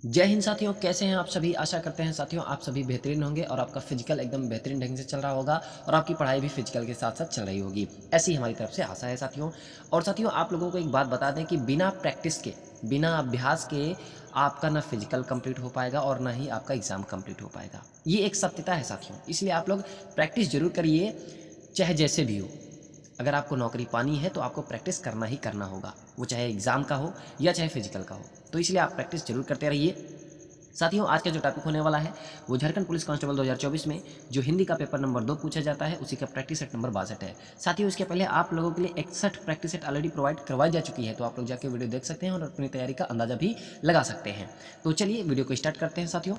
जय हिंद साथियों, कैसे हैं आप सभी। आशा करते हैं साथियों आप सभी बेहतरीन होंगे और आपका फिजिकल एकदम बेहतरीन ढंग से चल रहा होगा और आपकी पढ़ाई भी फिजिकल के साथ साथ चल रही होगी। ऐसी हमारी तरफ से आशा है साथियों। और साथियों आप लोगों को एक बात बता दें कि बिना प्रैक्टिस के, बिना अभ्यास के आपका ना फिजिकल कंप्लीट हो पाएगा और ना ही आपका एग्जाम कंप्लीट हो पाएगा। ये एक सत्यता है साथियों, इसलिए आप लोग प्रैक्टिस जरूर करिए, चाहे जैसे भी हो। अगर आपको नौकरी पानी है तो आपको प्रैक्टिस करना ही करना होगा, वो चाहे एग्ज़ाम का हो या चाहे फिजिकल का हो। तो इसलिए आप प्रैक्टिस जरूर करते रहिए साथियों। आज का जो टॉपिक होने वाला है वो झारखंड पुलिस कांस्टेबल 2024 में जो हिंदी का पेपर नंबर 2 पूछा जाता है उसी का प्रैक्टिस सेट नंबर 62 है साथियों। इसके पहले आप लोगों के लिए 61 प्रैक्टिस सेट ऑलरेडी प्रोवाइड करवाई जा चुकी है, तो आप लोग जाके वीडियो देख सकते हैं और अपनी तैयारी का अंदाजा भी लगा सकते हैं। तो चलिए वीडियो को स्टार्ट करते हैं साथियों।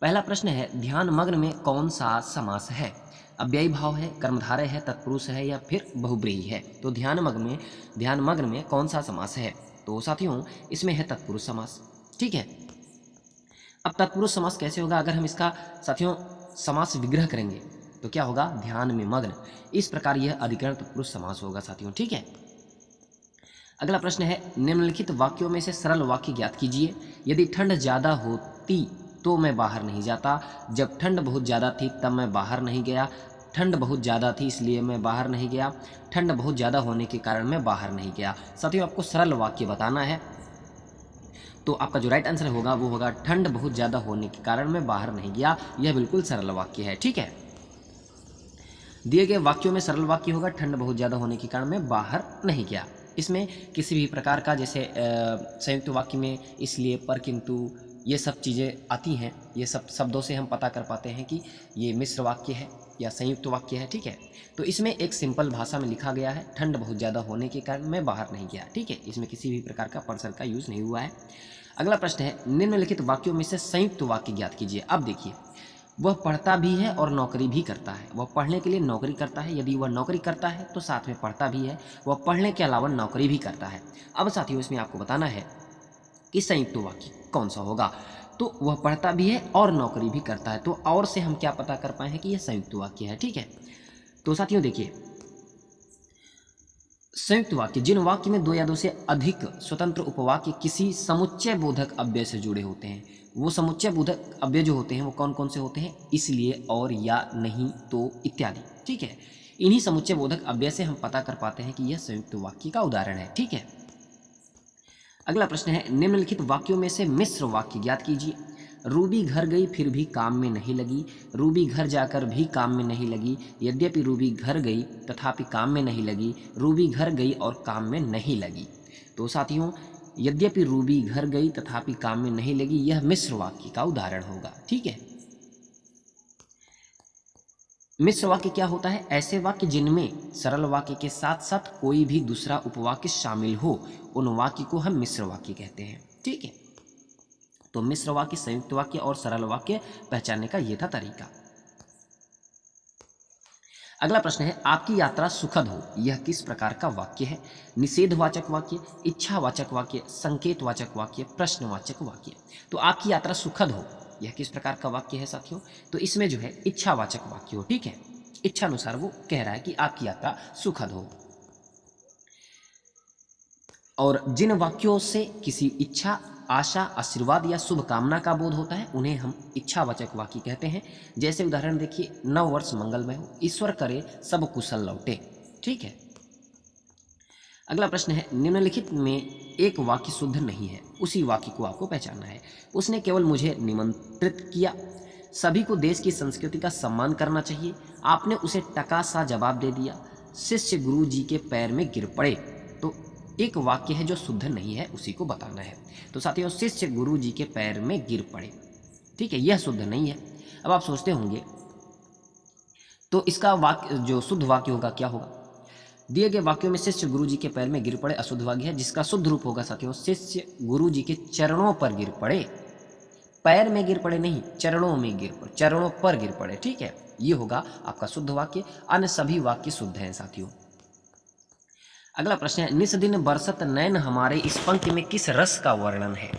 पहला प्रश्न है, ध्यानमग्न में कौन सा समास है। अव्ययी भाव है, कर्मधारय है, तत्पुरुष है या फिर बहुब्रीहि है। तो ध्यानमग्न में कौन सा समास है। तो साथियों इसमें है तत्पुरुष समास। ठीक है, अब तत्पुरुष समास कैसे होगा, अगर हम इसका साथियों समास विग्रह करेंगे तो क्या होगा, ध्यान में मग्न। इस प्रकार यह अधिकरण तत्पुरुष समास होगा साथियों। ठीक है, अगला प्रश्न है, निम्नलिखित वाक्यों में से सरल वाक्य ज्ञात कीजिए। यदि ठंड ज़्यादा होती तो मैं बाहर नहीं जाता, जब ठंड बहुत ज़्यादा थी तब मैं बाहर नहीं गया, ठंड बहुत ज़्यादा थी इसलिए मैं बाहर नहीं गया, ठंड बहुत ज़्यादा होने के कारण मैं बाहर नहीं गया। साथियों आपको सरल वाक्य बताना है, तो आपका जो राइट आंसर होगा वो होगा ठंड बहुत ज़्यादा होने के कारण मैं बाहर नहीं गया। यह बिल्कुल सरल वाक्य है। ठीक है, दिए गए वाक्यों में सरल वाक्य होगा ठंड बहुत ज़्यादा होने के कारण मैं बाहर नहीं गया। इसमें किसी भी प्रकार का जैसे संयुक्त वाक्य में इसलिए, पर, किंतु, ये सब चीज़ें आती हैं। ये सब शब्दों से हम पता कर पाते हैं कि ये मिश्र वाक्य है या संयुक्त वाक्य है। ठीक है, तो इसमें एक सिंपल भाषा में लिखा गया है, ठंड बहुत ज़्यादा होने के कारण मैं बाहर नहीं गया। ठीक है, इसमें किसी भी प्रकार का पर्सन का यूज़ नहीं हुआ है। अगला प्रश्न है, निम्नलिखित वाक्यों में से संयुक्त वाक्य ज्ञात कीजिए। अब देखिए, वह पढ़ता भी है और नौकरी भी करता है। वह पढ़ने के लिए नौकरी करता है, यदि वह नौकरी करता है तो साथ में पढ़ता भी है। वह पढ़ने के अलावा नौकरी भी करता है। अब साथियों इसमें आपको बताना है कि संयुक्त वाक्य कौन सा होगा। तो वह पढ़ता भी है और नौकरी भी करता है, तो और से हम क्या पता कर पाए हैं कि यह संयुक्त वाक्य है। ठीक है, तो साथियों देखिए, संयुक्त वाक्य जिन वाक्य में दो या दो से अधिक स्वतंत्र उपवाक्य किसी समुच्चय बोधक अव्यय से जुड़े होते हैं, वो समुच्चय बोधक अव्यय जो होते हैं वो कौन कौन से होते हैं, इसलिए, और, या, नहीं, तो इत्यादि। ठीक है, इन्हीं समुच्चय बोधक अव्यय से हम पता कर पाते हैं कि यह संयुक्त वाक्य का उदाहरण है। ठीक है, अगला प्रश्न है, निम्नलिखित वाक्यों में से मिश्र वाक्य ज्ञात कीजिए। रूबी घर गई फिर भी काम में नहीं लगी, रूबी घर जाकर भी काम में नहीं लगी, यद्यपि रूबी घर गई तथापि काम में नहीं लगी, रूबी घर गई और काम में नहीं लगी। तो साथियों यद्यपि रूबी घर गई तथापि काम में नहीं लगी, यह मिश्र वाक्य का उदाहरण होगा। ठीक है, मिश्र वाक्य क्या होता है, ऐसे वाक्य जिनमें सरल वाक्य के साथ साथ कोई भी दूसरा उपवाक्य शामिल हो, उन वाक्य को हम मिश्र वाक्य कहते हैं। ठीक है, तो मिश्र वाक्य, संयुक्त वाक्य और सरल वाक्य पहचानने का यह था तरीका। अगला प्रश्न है, आपकी यात्रा सुखद हो, यह किस प्रकार का वाक्य है। निषेधवाचक वाक्य, इच्छावाचक वाक्य, संकेतवाचक वाक्य, प्रश्नवाचक वाक्य। तो आपकी यात्रा सुखद हो यह किस प्रकार का वाक्य है साथियों, तो इसमें जो है इच्छावाचक वाक्य हो। ठीक है, इच्छा अनुसार वो कह रहा है कि आपकी यात्रा सुखद हो। और जिन वाक्यों से किसी इच्छा, आशा, आशीर्वाद या शुभकामना का बोध होता है उन्हें हम इच्छावाचक वाक्य कहते हैं। जैसे उदाहरण देखिए, नव वर्ष मंगलमय हो, ईश्वर करे सब कुशल लौटे। ठीक है, अगला प्रश्न है, निम्नलिखित में एक वाक्य शुद्ध नहीं है, उसी वाक्य को आपको पहचानना है। उसने केवल मुझे निमंत्रित किया, सभी को देश की संस्कृति का सम्मान करना चाहिए, आपने उसे टका सा जवाब दे दिया, शिष्य गुरु जी के पैर में गिर पड़े। तो एक वाक्य है जो शुद्ध नहीं है, उसी को बताना है। तो साथियों शिष्य गुरु जी के पैर में गिर पड़े। ठीक है, यह शुद्ध नहीं है। अब आप सोचते होंगे तो इसका वाक्य जो शुद्ध वाक्य होगा क्या होगा। दिए गए वाक्यों में शिष्य गुरु जी के पैर में गिर पड़े अशुद्ध वाक्य है, जिसका शुद्ध रूप होगा साथियों शिष्य गुरु जी के चरणों पर गिर पड़े। पैर में गिर पड़े नहीं, चरणों में गिर पड़े, चरणों पर गिर पड़े। ठीक है, ये होगा आपका शुद्ध वाक्य। अन्य सभी वाक्य शुद्ध हैं साथियों। अगला प्रश्न है, निस दिन बरसत नैन हमारे, इस पंक्ति में किस रस का वर्णन है।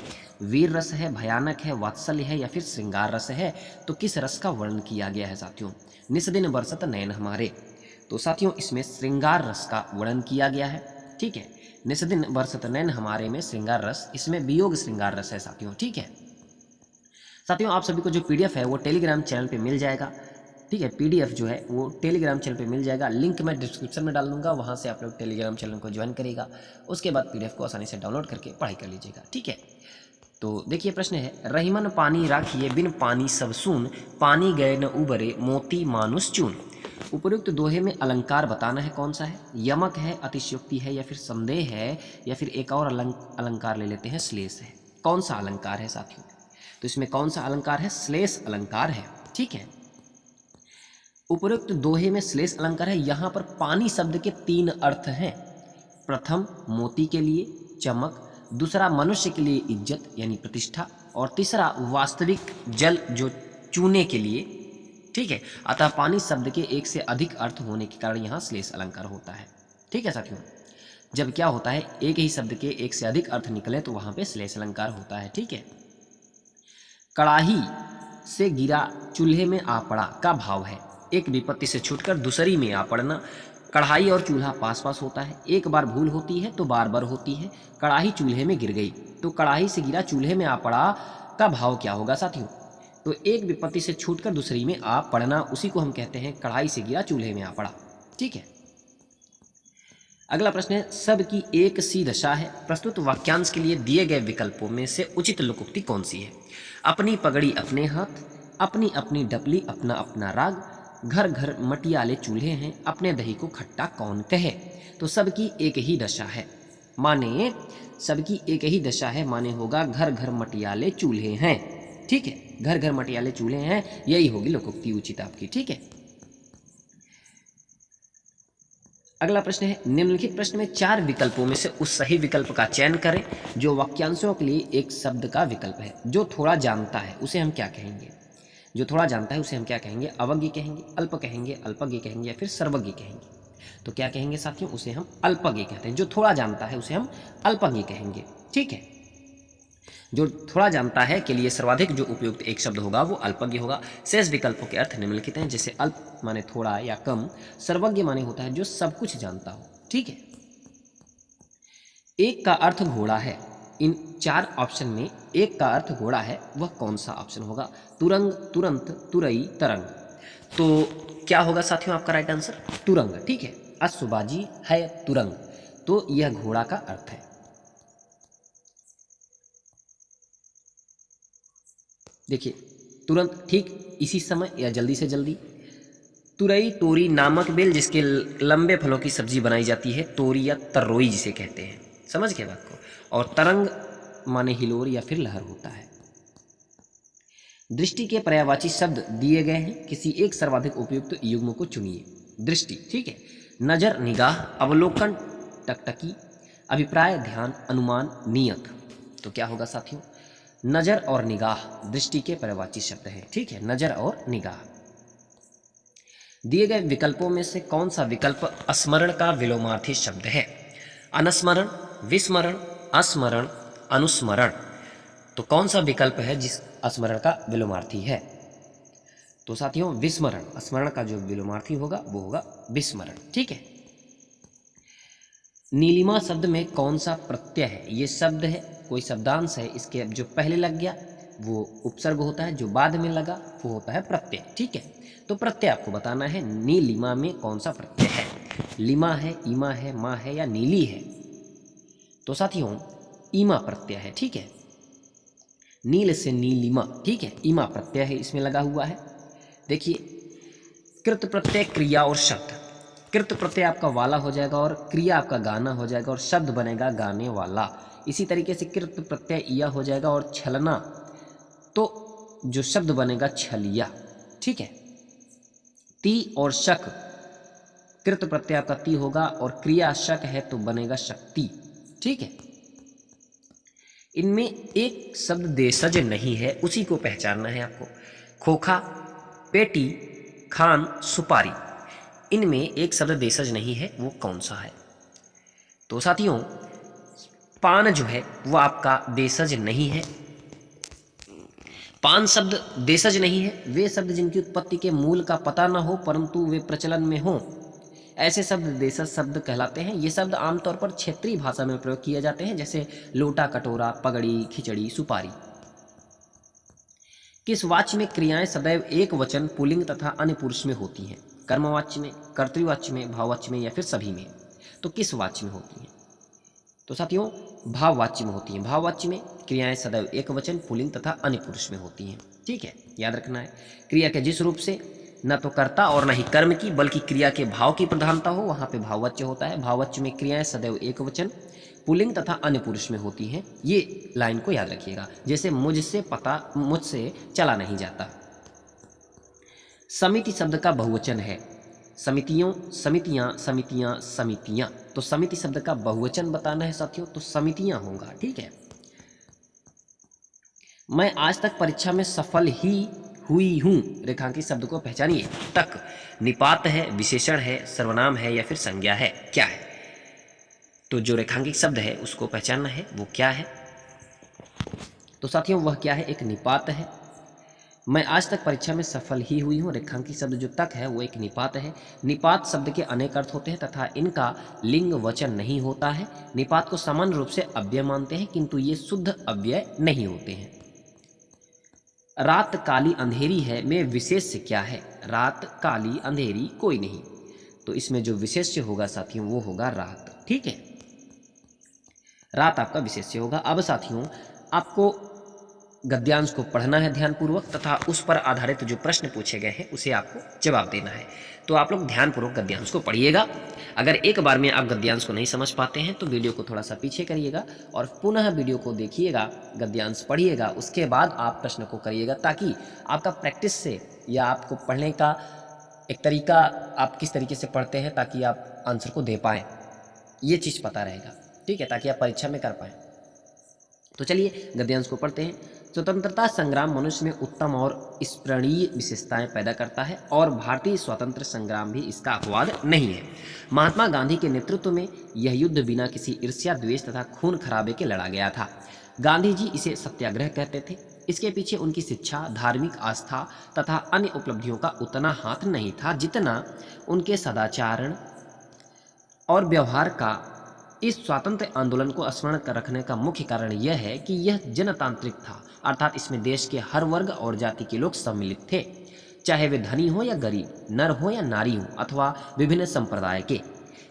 वीर रस है, भयानक है, वात्सल्य है या फिर श्रृंगार रस है। तो किस रस का वर्णन किया गया है साथियों, निस दिन बरसत नैन हमारे। तो साथियों इसमें श्रृंगार रस का वर्णन किया गया है। ठीक है, निस्दिन बरसत नैन हमारे में श्रृंगार रस, इसमें वियोग श्रृंगार रस है साथियों। ठीक है साथियों, आप सभी को जो पीडीएफ है वो टेलीग्राम चैनल पे मिल जाएगा। ठीक है, पीडीएफ जो है वो टेलीग्राम चैनल पे मिल जाएगा, लिंक मैं डिस्क्रिप्शन में डाल दूंगा, वहाँ से आप लोग टेलीग्राम चैनल को ज्वाइन करिएगा। उसके बाद पीडीएफ को आसानी से डाउनलोड करके पढ़ाई कर लीजिएगा। ठीक है, तो देखिए प्रश्न है, रहीमन पानी राखिए बिन पानी सब सून, पानी गए न उबरे मोती मानुष चून। उपयुक्त दोहे में अलंकार बताना है कौन सा है, यमक है, अतिशयोक्ति है, या फिर संदेह है, या फिर एक और अलंकार ले लेते हैं श्लेष है। कौन सा अलंकार है साथियों, तो इसमें कौन सा अलंकार है, श्लेष अलंकार है। ठीक है, उपयुक्त दोहे में श्लेष अलंकार है। यहाँ पर पानी शब्द के 3 अर्थ हैं। प्रथम मोती के लिए चमक, दूसरा मनुष्य के लिए इज्जत यानी प्रतिष्ठा, और तीसरा वास्तविक जल जो चूने के लिए। ठीक है, अतः पानी शब्द के 1 से अधिक अर्थ होने के कारण यहाँ श्लेष अलंकार होता है। ठीक है साथियों, जब क्या होता है एक ही शब्द के 1 से अधिक अर्थ निकले तो वहाँ पे श्लेष अलंकार होता है। ठीक है, कड़ाही से गिरा चूल्हे में आ पड़ा का भाव है, एक विपत्ति से छूटकर दूसरी में आ पड़ना। कढ़ाई और चूल्हा पास पास होता है, एक बार भूल होती है तो बार बार होती है। कढ़ाई चूल्हे में गिर गई, तो कढ़ाई से गिरा चूल्हे में आ पड़ा का भाव क्या होगा साथियों, तो एक विपत्ति से छूटकर दूसरी में आ पड़ना, उसी को हम कहते हैं कढ़ाई से गिरा चूल्हे में आ पड़ा। ठीक है, अगला प्रश्न है, सब की एक सी दशा है, प्रस्तुत वाक्यांश के लिए दिए गए विकल्पों में से उचित लोकोक्ति कौन सी है। अपनी पगड़ी अपने हाथ, अपनी अपनी डपली अपना अपना राग, घर घर मटियाले चूल्हे हैं, अपने दही को खट्टा कौन कहे। तो सबकी एक ही दशा है, माने सबकी एक ही दशा है माने होगा घर घर मटियाले चूल्हे हैं। ठीक है, घर घर मटियाले चूल्हे हैं, यही होगी लोकोक्ति उचित आपकी। ठीक है, अगला प्रश्न है, निम्नलिखित प्रश्न में 4 विकल्पों में से उस सही विकल्प का चयन करें जो वाक्यांशों के लिए एक शब्द का विकल्प है। जो थोड़ा जानता है उसे हम क्या कहेंगे, जो थोड़ा जानता है उसे हम क्या कहेंगे, अवज्ञ कहेंगे, अल्प कहेंगे, अल्पज्ञ कहेंगे, या फिर सर्वज्ञ कहेंगे। तो क्या कहेंगे साथियों, उसे हम अल्पज्ञ कहते हैं। जो थोड़ा जानता है उसे हम अल्पज्ञ कहेंगे। ठीक है, जो थोड़ा जानता है के लिए सर्वाधिक जो उपयुक्त एक शब्द होगा वो अल्पज्ञ होगा। शेष विकल्पों के अर्थ निम्नलिखित हैं, जैसे अल्प माने थोड़ा या कम, सर्वज्ञ माने होता है जो सब कुछ जानता हो। ठीक है, एक का अर्थ घोड़ा है, इन 4 ऑप्शन में एक का अर्थ घोड़ा है, वह कौन सा ऑप्शन होगा, तुरंग, तुरंत, तुरई, तरंग। तो क्या होगा साथियों आपका राइट आंसर, तुरंग। ठीक है, अश्वबाजी है तुरंग, तो यह घोड़ा का अर्थ है। देखिए तुरंत, ठीक इसी समय या जल्दी से जल्दी। तुरई तोरी नामक बेल जिसके लंबे फलों की सब्जी बनाई जाती है, तोरी या तर्रोई जिसे कहते हैं। समझ गए बात को। और तरंग माने हिलोर या फिर लहर होता है। दृष्टि के पर्यायवाची शब्द दिए गए हैं, किसी एक सर्वाधिक उपयुक्त युग्म को चुनिए। दृष्टि, ठीक है, नजर, निगाह, अवलोकन, टकटकी, अभिप्राय, ध्यान, अनुमान, नियत। तो क्या होगा साथियों, नजर और निगाह दृष्टि के पर्यायवाची शब्द हैं। ठीक है, नजर और निगाह। दिए गए विकल्पों में से कौन सा विकल्प स्मरण का विलोमार्थी शब्द है, अनुस्मरण, विस्मरण, अस्मरण, अनुस्मरण। तो कौन सा विकल्प है जिस स्मरण का विलोमार्थी है, तो साथियों विस्मरण। स्मरण का जो विलोमार्थी होगा वो होगा विस्मरण। ठीक है, नीलिमा शब्द में कौन सा प्रत्यय है, ये शब्द है, कोई शब्दांश है, इसके जो पहले लग गया वो उपसर्ग होता है, जो बाद में लगा वो होता है प्रत्यय। ठीक है, तो प्रत्यय आपको बताना है, नीलिमा में कौन सा प्रत्यय है, लिमा है, ईमा है, माँ है या नीली है। तो साथियों ईमा प्रत्यय है। ठीक है, नील से नीलिमा। ठीक है, ईमा प्रत्यय है इसमें लगा हुआ है। देखिए कृत प्रत्यय क्रिया और शब्द, कृत प्रत्यय आपका वाला हो जाएगा और क्रिया आपका गाना हो जाएगा और शब्द बनेगा गाने वाला। इसी तरीके से कृत प्रत्यय इया हो जाएगा और छलना, तो जो शब्द बनेगा छलिया। ठीक है, ती और शक, कृत प्रत्यय आपका ती होगा और क्रिया शक है तो बनेगा शक्ति। ठीक है, इनमें एक शब्द देशज नहीं है, उसी को पहचानना है आपको। खोखा, पेटी, खान, सुपारी, इनमें एक शब्द देशज नहीं है, वो कौन सा है। तो साथियों पान जो है वो आपका देशज नहीं है। पान शब्द देशज नहीं है, वे शब्द जिनकी उत्पत्ति के मूल का पता न हो परंतु वे प्रचलन में हो, ऐसे शब्द देशज शब्द कहलाते हैं। ये शब्द आमतौर पर क्षेत्रीय भाषा में प्रयोग किए जाते हैं, जैसे लोटा, कटोरा, पगड़ी, खिचड़ी, सुपारी। किस वाच्य में क्रियाएं सदैव एक वचन, पुल्लिंग तथा अन्य पुरुष में होती हैं? कर्मवाच्य में, कर्तृवाच्य में, भाववाच्य में या फिर सभी में? तो किस वाच्य में होती हैं? तो साथियों भाववाच्य में होती हैं। भाववाच्य में क्रियाएं सदैव एक वचन, पुल्लिंग तथा अन्य पुरुष में होती हैं। ठीक है, याद रखना है। क्रिया के जिस रूप से न तो कर्ता और न ही कर्म की बल्कि क्रिया के भाव की प्रधानता हो, वहां पे भाववाच्य होता है। भाववाच्य में क्रियाएं सदैव एक वचन, पुल्लिंग तथा अन्य पुरुष में होती हैं। ये लाइन को याद रखिएगा। जैसे मुझसे चला नहीं जाता। समिति शब्द का बहुवचन है। समितियों, समितियां, समितियां, समितियां। तो समिति शब्द का बहुवचन बताना है साथियों, तो समितियां होगा। ठीक है। मैं आज तक परीक्षा में सफल ही हुई हूं। रेखांकित शब्द को पहचानिए। तक निपात है, विशेषण है, सर्वनाम है या फिर संज्ञा है? क्या है? तो जो रेखांकित शब्द है उसको पहचानना है, वो क्या है? तो साथियों वह क्या है? एक निपात है। मैं आज तक परीक्षा में सफल ही हुई हूँ। रेखांकित शब्द जो तक है वो एक निपात है। निपात शब्द के अनेक अर्थ होते हैं तथा इनका लिंग वचन नहीं होता है। निपात को सामान्य रूप से अव्यय मानते हैं, किंतु ये शुद्ध अव्यय नहीं होते हैं। रात काली अंधेरी है में विशेष्य क्या है? रात काली अंधेरी कोई नहीं। तो इसमें जो विशेष्य होगा साथियों वो होगा रात। ठीक है, रात आपका विशेष्य होगा। अब साथियों आपको गद्यांश को पढ़ना है ध्यानपूर्वक तथा उस पर आधारित जो प्रश्न पूछे गए हैं उसे आपको जवाब देना है। तो आप लोग ध्यानपूर्वक गद्यांश को पढ़िएगा। अगर एक बार में आप गद्यांश को नहीं समझ पाते हैं तो वीडियो को थोड़ा सा पीछे करिएगा और पुनः वीडियो को देखिएगा, गद्यांश पढ़िएगा, उसके बाद आप प्रश्न को करिएगा, ताकि आपका प्रैक्टिस से या आपको पढ़ने का एक तरीका, आप किस तरीके से पढ़ते हैं ताकि आप आंसर को दे पाएँ, ये चीज़ पता रहेगा। ठीक है, ताकि आप परीक्षा में कर पाएँ। तो चलिए गद्यांश को पढ़ते हैं। स्वतंत्रता संग्राम मनुष्य में उत्तम और स्मरणीय विशेषताएं पैदा करता है और भारतीय स्वतंत्र संग्राम भी इसका अपवाद नहीं है। महात्मा गांधी के नेतृत्व में यह युद्ध बिना किसी ईर्ष्या, द्वेष तथा खून खराबे के लड़ा गया था। गांधी जी इसे सत्याग्रह कहते थे। इसके पीछे उनकी शिक्षा, धार्मिक आस्था तथा अन्य उपलब्धियों का उतना हाथ नहीं था जितना उनके सदाचारण और व्यवहार का। इस स्वातंत्र्य आंदोलन को स्मरण कर रखने का मुख्य कारण यह है कि यह जनतांत्रिक था, अर्थात इसमें देश के हर वर्ग और जाति के लोग सम्मिलित थे, चाहे वे धनी हो या गरीब, नर हो या नारी हो अथवा विभिन्न संप्रदाय के।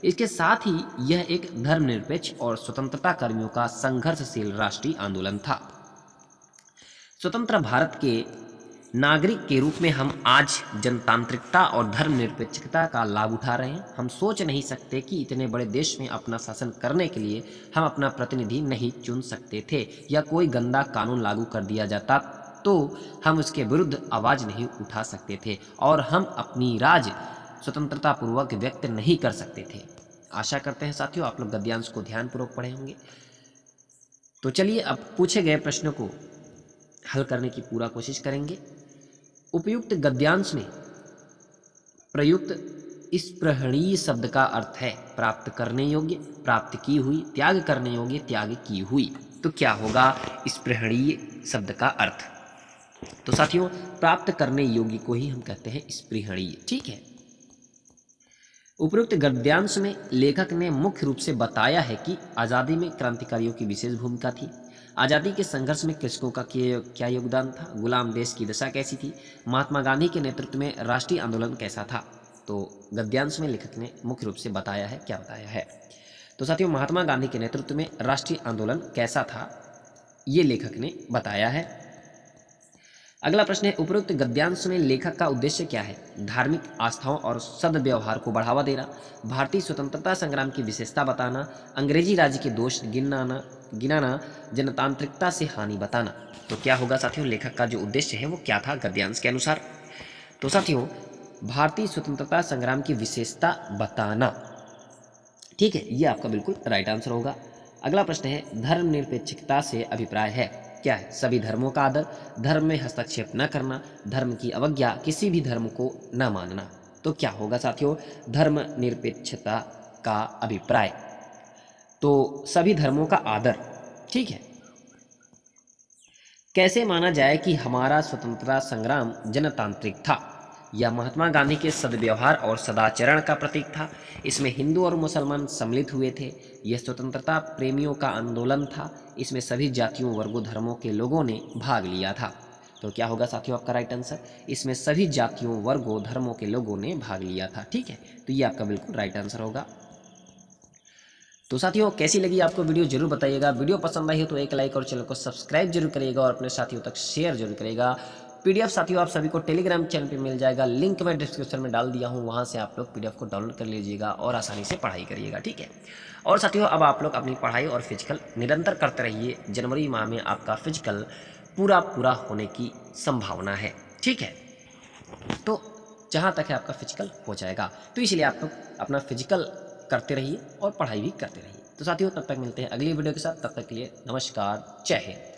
इसके साथ ही यह एक धर्मनिरपेक्ष और स्वतंत्रता कर्मियों का संघर्षशील राष्ट्रीय आंदोलन था। स्वतंत्र भारत के नागरिक के रूप में हम आज जनतांत्रिकता और धर्मनिरपेक्षता का लाभ उठा रहे हैं। हम सोच नहीं सकते कि इतने बड़े देश में अपना शासन करने के लिए हम अपना प्रतिनिधि नहीं चुन सकते थे, या कोई गंदा कानून लागू कर दिया जाता तो हम उसके विरुद्ध आवाज नहीं उठा सकते थे और हम अपनी राज स्वतंत्रता पूर्वक व्यक्त नहीं कर सकते थे। आशा करते हैं साथियों आप लोग गद्यांश को ध्यानपूर्वक पढ़े होंगे। तो चलिए अब पूछे गए प्रश्नों को हल करने की पूरा कोशिश करेंगे। उपयुक्त गद्यांश में प्रयुक्त स्पृहणीय शब्द का अर्थ है प्राप्त करने योग्य, प्राप्त की हुई, त्याग करने योग्य, त्याग की हुई। तो क्या होगा स्पृहणीय शब्द का अर्थ? तो साथियों प्राप्त करने योग्य को ही हम कहते हैं स्पृहणीय। ठीक है। उपयुक्त गद्यांश में लेखक ने मुख्य रूप से बताया है कि आज़ादी में क्रांतिकारियों की विशेष भूमिका थी। आज़ादी के संघर्ष में कृषकों का क्या योगदान था? गुलाम देश की दशा कैसी थी? महात्मा गांधी के नेतृत्व में राष्ट्रीय आंदोलन कैसा था? तो गद्यांश में लेखक ने मुख्य रूप से बताया है, क्या बताया है? तो साथियों महात्मा गांधी के नेतृत्व में राष्ट्रीय आंदोलन कैसा था, ये लेखक ने बताया है। अगला प्रश्न है उपरोक्त गद्यांश में लेखक का उद्देश्य क्या है? धार्मिक आस्थाओं और सद्व्यवहार को बढ़ावा देना, भारतीय स्वतंत्रता संग्राम की विशेषता बताना, अंग्रेजी राज्य के दोष गिनाना, जनतांत्रिकता से हानि बताना। तो क्या होगा साथियों लेखक का जो उद्देश्य है वो क्या था गद्यांश के अनुसार? तो साथियों भारतीय स्वतंत्रता संग्राम की विशेषता बताना। ठीक है, ये आपका बिल्कुल राइट आंसर होगा। अगला प्रश्न है धर्मनिरपेक्षता से अभिप्राय है क्या है? सभी धर्मों का आदर, धर्म में हस्तक्षेप न करना, धर्म की अवज्ञा, किसी भी धर्म को न मानना। तो क्या होगा साथियों धर्मनिरपेक्षता का अभिप्राय? तो सभी धर्मों का आदर। ठीक है। कैसे माना जाए कि हमारा स्वतंत्रता संग्राम जनतांत्रिक था? यह महात्मा गांधी के सद्व्यवहार और सदाचरण का प्रतीक था। इसमें हिंदू और मुसलमान सम्मिलित हुए थे। यह स्वतंत्रता प्रेमियों का आंदोलन था। इसमें सभी जातियों, वर्गों, धर्मों के लोगों ने भाग लिया था। तो क्या होगा साथियों आपका राइट आंसर? इसमें सभी जातियों, वर्गों, धर्मों के लोगों ने भाग लिया था। ठीक है, तो ये आपका बिल्कुल राइट आंसर होगा। तो साथियों कैसी लगी आपको वीडियो जरूर बताइएगा। वीडियो पसंद आई हो तो एक लाइक और चैनल को सब्सक्राइब जरूर करिएगा और अपने साथियों तक शेयर जरूर करिएगा। पीडीएफ साथियों आप सभी को टेलीग्राम चैनल पे मिल जाएगा, लिंक मैं डिस्क्रिप्शन में डाल दिया हूँ, वहाँ से आप लोग पीडीएफ को डाउनलोड कर लीजिएगा और आसानी से पढ़ाई करिएगा। ठीक है, और साथियों अब आप लोग अपनी पढ़ाई और फिजिकल निरंतर करते रहिए। जनवरी माह में आपका फिजिकल पूरा होने की संभावना है। ठीक है, तो जहाँ तक है आपका फिजिकल हो जाएगा, तो इसलिए आप लोग अपना फिजिकल करते रहिए और पढ़ाई भी करते रहिए। तो साथियों तब तक मिलते हैं अगली वीडियो के साथ, तब तक के लिए नमस्कार, जय हिंद।